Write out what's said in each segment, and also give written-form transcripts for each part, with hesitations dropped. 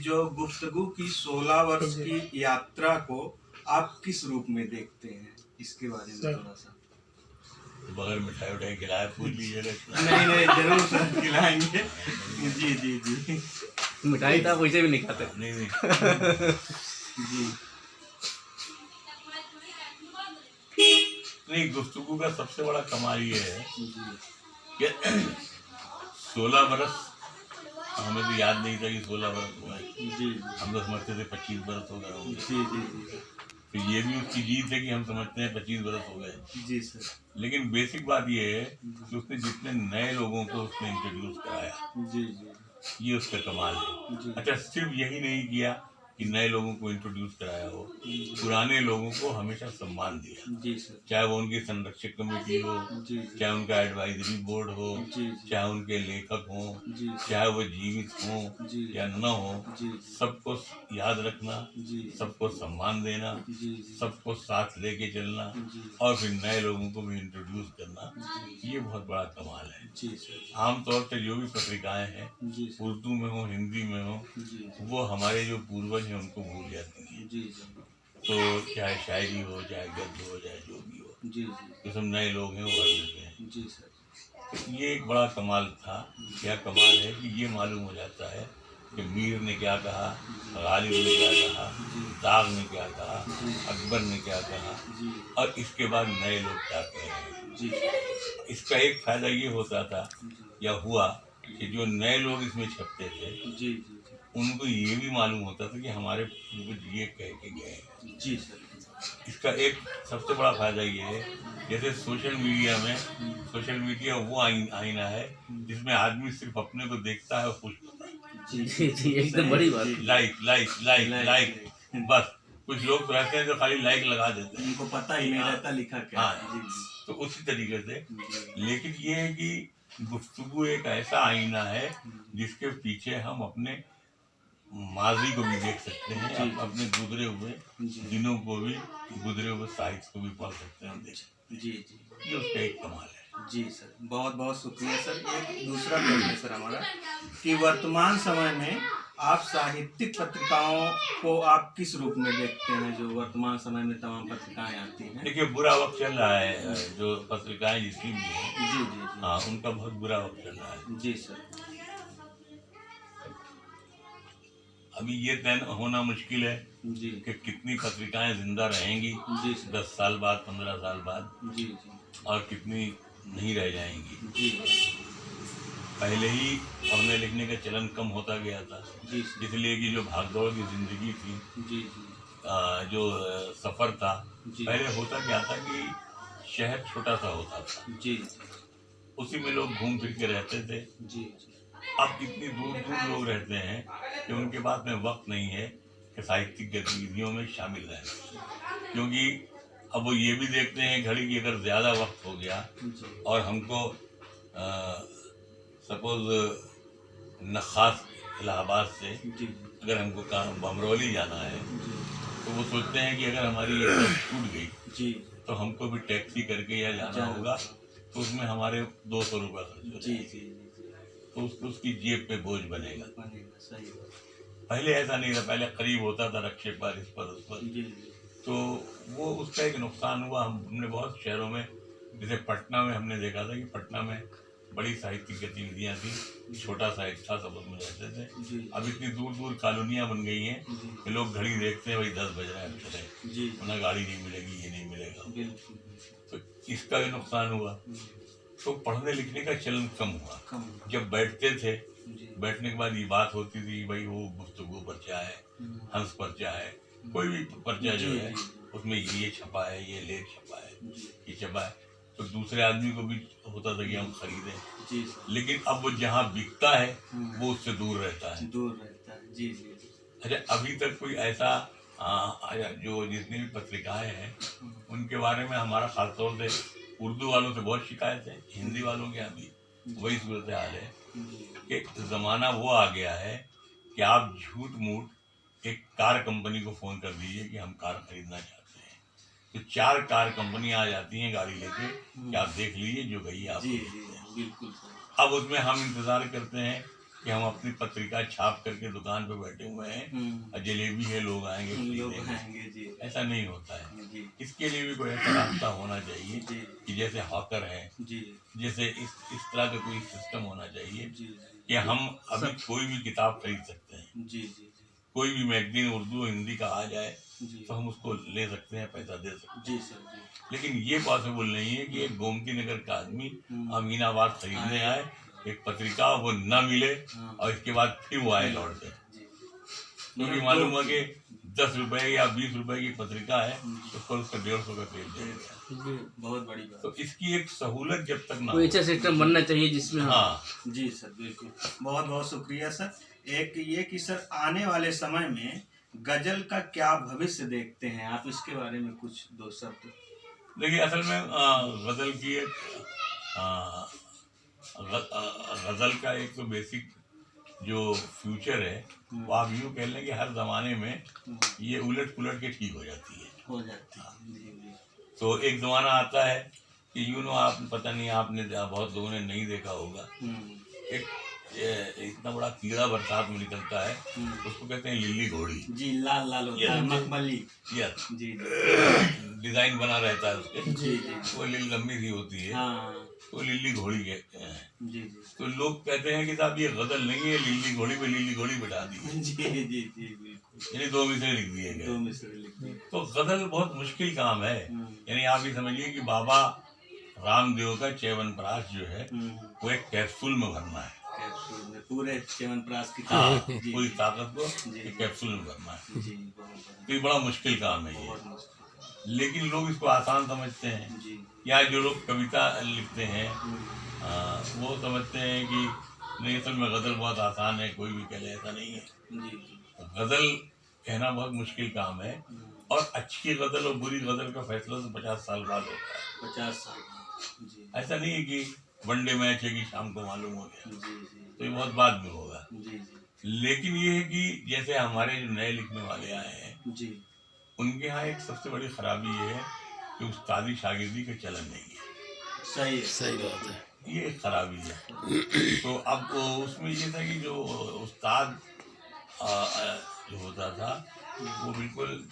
जो गुफ्तगू की 16 वर्ष की यात्रा को आप किस रूप में देखते हैं, इसके बारे में थोड़ा सा। बगैर मिठाई उठाई खिलाए पूछ लीजिएगा। नहीं जरूर सर खिलाएंगे। जी जी जी, मिठाई तो वैसे भी नहीं खाते। नहीं जी नहीं, गुफ्तगू का सबसे बड़ा कमाल ये है कि 16 बरस हमें तो याद नहीं था कि 16 बरस हुआ है। जी हम तो समझते थे 25 बरस हो गए होंगे। जी जी तो ये भी उसकी जीत है कि हम समझते हैं 25 बरस हो गए। जी सर। लेकिन बेसिक बात ये है कि उसने जितने नए लोगों को उसने इंट्रोड्यूस कराया, जी जी ये उसका कमाल है। जी। अच्छा, सिर्फ यही नहीं किया कि नए लोगों को इंट्रोड्यूस कराया हो, पुराने लोगों को हमेशा सम्मान दिया। जी सर। चाहे वो उनकी संरक्षक कमेटी हो, जी चाहे उनका एडवाइजरी बोर्ड हो, जी चाहे उनके लेखक हों, जी चाहे वो जीवित हों जी या न हो, जी सबको याद रखना, जी सबको सम्मान देना, जी सबको साथ लेके चलना जी और फिर नए लोगों को भी इंट्रोड्यूस करना, ये बहुत बड़ा कमाल है। जी सर। आमतौर पर जो भी पत्रिकाएं हैं, जी सर। उर्दू में हो, हिंदी में हो, जी वो हमारे जो पूर्वज हैं उनको भूल जाती हैं। जी तो चाहे शायरी हो, चाहे गद्य हो, चाहे जो भी हो, जी जो सब नए लोग हैं वो भर देते हैं। जी सर। तो ये एक बड़ा कमाल था। क्या कमाल है कि ये मालूम हो जाता है कि मीर ने क्या कहा, गालिब ने क्या कहा, दाग ने क्या कहा, अकबर ने क्या कहा जी और इसके बाद नए लोग क्या कह रहे हैं। जी इसका एक फायदा ये होता था या हुआ कि जो नए लोग इसमें छपते थे जी जी उनको ये भी मालूम होता था कि हमारे पूर्वज ये कह के गए हैं। जी सर। इसका एक सबसे बड़ा फायदा ये है, जैसे सोशल मीडिया वो आईना है जिसमें आदमी सिर्फ अपने को देखता है और खुश होता है। जी जी, एकदम बड़ी बात। लाइक लाइक लाइक लाइक, बस। कुछ लोग तो रहते हैं जो खाली लाइक लगा देते हैं, उनको पता ही नहीं रहता लिखा क्या है। हाँ, जी तो उसी तरीके से। लेकिन ये है कि गुफ्तगू एक ऐसा आईना है जिसके पीछे हम अपने माजी को भी देख सकते हैं, अपने गुजरे हुए दिनों को भी, गुजरे हुए साहित्य को भी पढ़ सकते हैं, देख सकते हैं। जी जी ये उसका एक कमाल है। जी सर, बहुत बहुत शुक्रिया सर। एक दूसरा प्रश्न सर हमारा कि वर्तमान समय में आप साहित्यिक पत्रिकाओं को आप किस रूप में देखते हैं, जो वर्तमान समय में तमाम पत्रिकाएं आती हैं। देखिए, बुरा वक्त चल रहा है, जो पत्रिकाएं जितनी भी हैं, जी जी जी हाँ, उनका बहुत बुरा वक्त चल रहा है। जी सर। अभी ये तय होना मुश्किल है जी कि कितनी पत्रिकाएं जिंदा रहेंगी जी 10 साल बाद, 15 साल बाद, जी जी और कितनी नहीं रह जाएंगी। जी पहले ही पढ़ने लिखने का चलन कम होता गया था, जी इसलिए कि जो भागदौड़ की जिंदगी थी, जी जो सफ़र था, जी पहले होता क्या था कि शहर छोटा सा होता था, जी उसी में लोग घूम फिर के रहते थे। जी अब इतनी दूर दूर लोग रहते हैं कि उनके पास में वक्त नहीं है कि साहित्यिक गतिविधियों में शामिल रहें, क्योंकि अब वो ये भी देखते हैं घड़ी की अगर ज़्यादा वक्त हो गया और हमको सपोज नखास इलाहाबाद से अगर हमको बमरौली जाना है, तो वो सोचते हैं कि अगर हमारी ये बस छूट गई तो हमको भी टैक्सी करके या जाना होगा, तो उसमें हमारे 200 रुपये खर्च हो जाएंगे, तो उसकी जेब पे बोझ बनेगा। पहले ऐसा नहीं था, पहले करीब होता था रक्षे पर, इस पर उस पर, तो वो उसका एक नुकसान हुआ। हमने बहुत शहरों में, जैसे पटना में हमने देखा था कि पटना में बड़ी साहित्यिक गतिविधियाँ थी, छोटा साहित्य था, सब उसमें रहते थे। अब इतनी दूर दूर कॉलोनियाँ बन गई हैं कि लोग घड़ी देखते हैं, भाई 10 बज रहे हैं, चले, उन्हें गाड़ी नहीं मिलेगी, ये नहीं मिलेगा, तो इसका भी नुकसान हुआ। तो पढ़ने लिखने का चलन कम हुआ। जब बैठते थे, बैठने के बाद ये बात होती थी, भाई वो गुफ्तगू पर्चा है, हंस पर्चा है, कोई भी पर्चा जो है उसमें ये छपा है, ये लेख छपा है, ये छपा है, तो दूसरे आदमी को भी होता था कि हम खरीदें। लेकिन अब वो जहाँ बिकता है वो उससे दूर रहता है। जी जी। अच्छा, अभी तक कोई ऐसा जो जितनी भी पत्रिकाएं हैं उनके बारे में हमारा खासतौर से उर्दू वालों से बहुत शिकायत है, हिंदी वालों के यहाँ भी वही सूरत हाल है कि ज़माना वो आ गया है कि आप झूठ मूठ एक कार कंपनी को फ़ोन कर दीजिए कि हम कार खरीदना चाहते हैं, तो 4 कार कंपनियां आ जाती हैं गाड़ी लेके कि आप देख लीजिए, जो गई आप। बिल्कुल। अब उसमें हम इंतज़ार करते हैं कि हम अपनी पत्रिका छाप करके दुकान पे बैठे हुए हैं और जलेबी है लोग आएंगे लोग खरीदेंगे। आएंगे जी ऐसा नहीं होता है। जी इसके लिए भी कोई ऐसा रास्ता होना चाहिए जी कि जैसे हॉकर है, जी जैसे इस तरह का कोई सिस्टम होना चाहिए जी कि हम अभी कोई भी किताब खरीद सकते हैं, जी जी कोई भी मैगजीन उर्दू हिंदी का आ जाए जी तो हम उसको ले सकते हैं, पैसा दे सकते हैं। जी सर जी लेकिन ये पॉसिबल नहीं है कि एक गोमती नगर का आदमी अमीनाबाद खरीदने आए, एक पत्रिका वो न मिले और इसके बाद फिर वो आए लौट के, जी क्योंकि मालूम है कि 10 रुपए या 20 रुपए की पत्रिका है, उस पर उसका 150 का तेल जाएगा। बहुत बड़ी बात। तो इसकी एक सहूलत जब तक ना कोई हो, अच्छा सिस्टम बनना चाहिए जिसमें हाँ जी सर बिल्कुल, बहुत बहुत शुक्रिया सर। एक ये कि सर आने वाले समय में गजल का क्या भविष्य देखते हैं आप, इसके बारे में कुछ दो शब्द। देखिए असल में गज़ल की एक गज़ल का एक तो बेसिक जो फ्यूचर है वो आप यूँ कह लें कि हर ज़माने में ये उलट पुलट के ठीक हो जाती है। हो जाती है जी जी तो एक ज़माना आता है कि यूँ नो आप पता नहीं आपने बहुत लोगों ने नहीं देखा होगा, एक इतना बड़ा कीड़ा बरसात में निकलता है, उसको कहते हैं लिल्ली घोड़ी। जी लाल लाल होता है, मखमली। यस, जी डिजाइन बना रहता है उसके, जी जी वो लिल्ली लंबी सी होती है, हाँ तो लिल्ली घोड़ी कहते हैं। जी जी तो लोग कहते हैं कि साहब ये गजल नहीं है, लिल्ली घोड़ी पे लिल्ली घोड़ी बिठा दी, जी जी जी बिल्कुल, यानी 2 मिसरे लिख दिए दो गए। मिसरे लिख दिए। तो गजल बहुत मुश्किल काम है, यानी आप ये समझिए कि बाबा रामदेव का च्यवनप्राश जो है वो एक कैप्सूल में भरना है, कैप्सूल में पूरे च्यवनप्राश की हाँ, जी पूरी ताकत को जी। एक कैप्सूल में भरना है। जी बहुत बढ़िया, तो ये बड़ा मुश्किल काम है बहुत ये, मुश्किल। लेकिन लोग इसको आसान समझते हैं। जी या जो लोग कविता लिखते हैं वो समझते हैं कि नहीं असल में गज़ल बहुत आसान है, कोई भी कह ले, ऐसा नहीं है। जी जी गज़ल कहना बहुत मुश्किल काम है, और अच्छी गज़ल और बुरी गज़ल का फैसला तो 50 साल बाद होता है। 50 साल जी ऐसा नहीं है कि वनडे मैच है कि शाम को मालूम हो गया, जी जी तो ये बहुत बाद में होगा। जी जी लेकिन ये है कि जैसे हमारे जो नए लिखने वाले आए हैं जी उनके यहाँ एक सबसे बड़ी खराबी ये है कि उस्तादी शागिर्दी का चलन नहीं है। सही है, सही बात है। ये एक खराबी है। तो अब उसमें ये था कि जो उस्ताद जो होता था वो बिल्कुल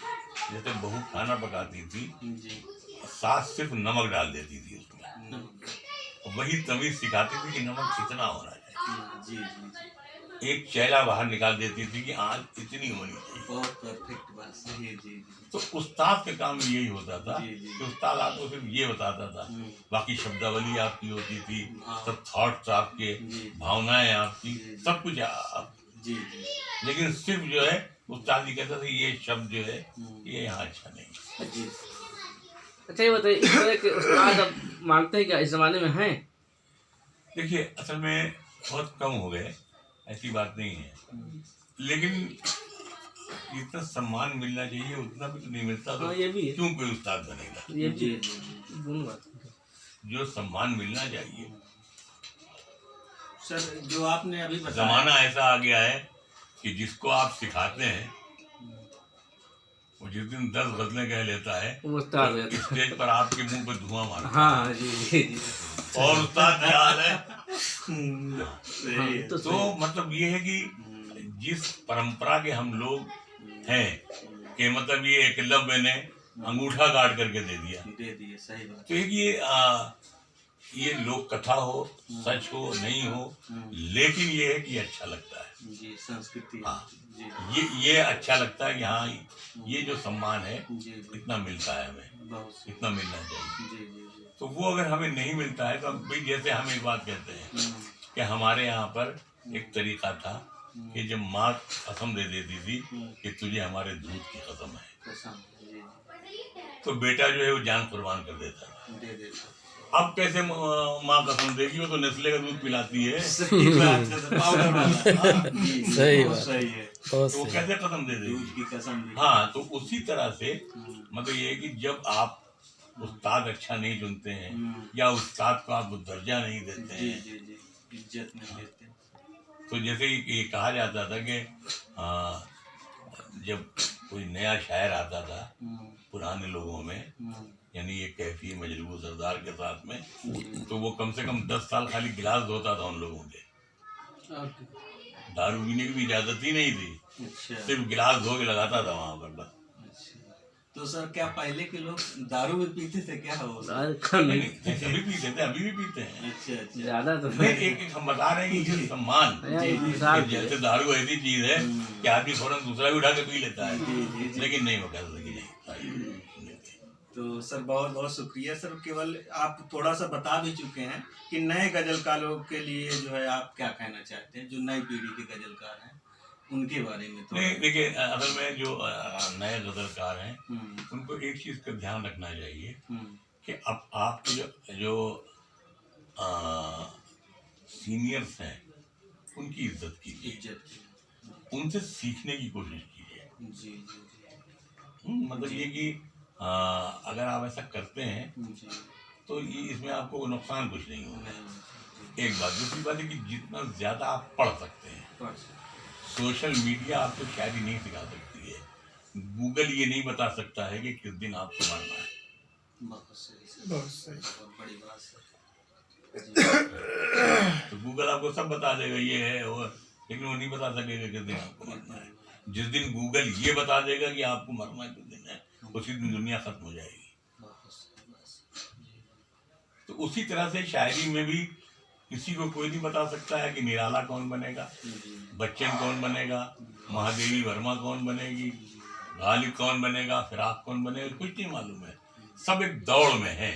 जैसे बहू खाना पकाती थी, जी सास सिर्फ नमक डाल देती थी उसमें, नमक। वही तमीज सिखाती थी कि नमक कितना होना चाहिए। जी जी जी एक चेला बाहर निकाल देती थी कि आँच इतनी होनी चाहिए। बहुत परफेक्ट बात, सही है जी जी तो उस्ताद का काम यही होता था जी, जी। कि उस्ताद आपको सिर्फ ये बताता था, बाकी शब्दावली आपकी होती थी, हाँ। सब थॉट्स आपके, जी। भावनाएं आपकी, जी, जी। सब कुछ आप, जी जी लेकिन सिर्फ जो है उस्ताद ही कहता था ये शब्द जो है ये यहाँ अच्छा नहीं। जी अच्छा ये बताइए, इस तरह के उस्ताद अब मानते हैं क्या इस जमाने में हैं? देखिए असल में बहुत कम हो गए, ऐसी बात नहीं है, लेकिन जितना सम्मान मिलना चाहिए उतना भी तो नहीं मिलता, तो हाँ, ये भी है। क्यों कोई उस्ताद बनेगा? ये जी भी जी दोनों बात है। जो सम्मान मिलना चाहिए। सर जो आपने अभी बताया, जमाना ऐसा आ गया है कि जिसको आप सिखाते हैं वो जिस दिन 10 गजलें कह लेता है वो उस्ताद तो है। स्टेज पर आपके मुंह पे धुआं मारता हाँ जी जी जी। है। और उस्ताद क्या हाल है? सही हाँ, है। तो तो मतलब ये है कि जिस परंपरा के हम लोग हैं कि मतलब ये एकलव्य ने अंगूठा काट करके दे दिया, दे दिए, सही बात। तो ये लोक कथा हो, सच हो नहीं हो, लेकिन ये है कि अच्छा लगता है। जी संस्कृति, हाँ। जी ये अच्छा लगता है कि हाँ ये जो सम्मान है जी जी इतना मिलता है हमें, बहुत सही। इतना मिलना चाहिए। जी जी जी तो वो अगर हमें नहीं मिलता है तो भाई जैसे हम एक बात कहते हैं कि हमारे यहाँ पर एक तरीका था कि जब माँ कसम दे देती थी कि तुझे हमारे दूध की कसम है, कसम, जी तो बेटा जो है वो जान कुर्बान कर देता था। दे देता। अब कैसे माँ कसम देगी, वो तो नेस्ले का दूध पिलाती है, सही बात है, तो पाउडर वाला। जी, जी, सही बहुत बात। सही है, बहुत तो वो सही। कैसे कसम दे दूध देगी? की कसम भी। हाँ, तो उसी तरह से मतलब ये है कि जब आप उस्ताद अच्छा नहीं चुनते हैं या उस्ताद को आप दर्जा नहीं देते जी हैं, जी जी इज्जत नहीं देते। तो जैसे ये कहा जाता था कि जब कोई नया शायर आता था पुराने लोगों में, यानी ये कैफी मजलूब सरदार के साथ में, तो वो कम से कम 10 साल खाली गिलास धोता था उन लोगों के। दारू पीने की भी इजाजत ही नहीं थी, अच्छा सिर्फ गिलास धो के लगाता था वहां पर बस। अच्छा। तो सर क्या पहले के लोग दारू भी पीते थे क्या हो? दारू कम नहीं नहीं, नहीं, सभी पीते थे, अभी भी पीते हैं। अच्छा अच्छा। ज्यादा तो नहीं, एक एक हम बता रहे हैं कि ये सम्मान, मिसाल कि जैसे दारू ऐसी चीज है कि आदमी फौरन दूसरा भी उठा के पी लेता है, लेकिन नहीं वो कहता कि नहीं। तो सर बहुत बहुत शुक्रिया सर। केवल आप थोड़ा सा बता भी चुके हैं कि नए गजलकारों के लिए जो है आप क्या कहना चाहते हैं, जो नई पीढ़ी के गजलकार हैं उनके बारे में थोड़ा। नहीं देखिए, असल में जो नए गजलकार हैं उनको एक चीज का ध्यान रखना चाहिए कि अब आपके जो सीनियर्स हैं उनकी इज्जत कीजिए, इज्जत। उनसे सीखने की कोशिश कीजिए। जी जी मतलब ये कि अगर आप ऐसा करते हैं जी। तो ये इसमें आपको नुकसान कुछ नहीं होगा। नहीं, एक बात, दूसरी बात है कि जितना ज्यादा आप पढ़ सकते हैं, पढ़ सोशल मीडिया आपको शायरी नहीं सिखा सकती है, गूगल ये नहीं बता सकता है कि किस दिन आपको मरना है। बहुत सही सर, बहुत सही। बहुत बड़ी बात सर। तो गूगल आपको सब बता देगा, ये है वो, लेकिन वो नहीं बता सकेगा किस दिन आपको मरना है। जिस दिन गूगल ये बता देगा कि आपको मरना किस दिन है, उसी दिन दुनिया खत्म हो जाएगी। बहुत सही बात सर। तो उसी तरह से शायरी में भी किसी को कोई नहीं बता सकता है कि निराला कौन बनेगा, बच्चन कौन बनेगा, महादेवी वर्मा कौन बनेगी, गालिब कौन बनेगा, फिराक कौन बनेगा, कुछ नहीं मालूम है। सब एक दौड़ में है।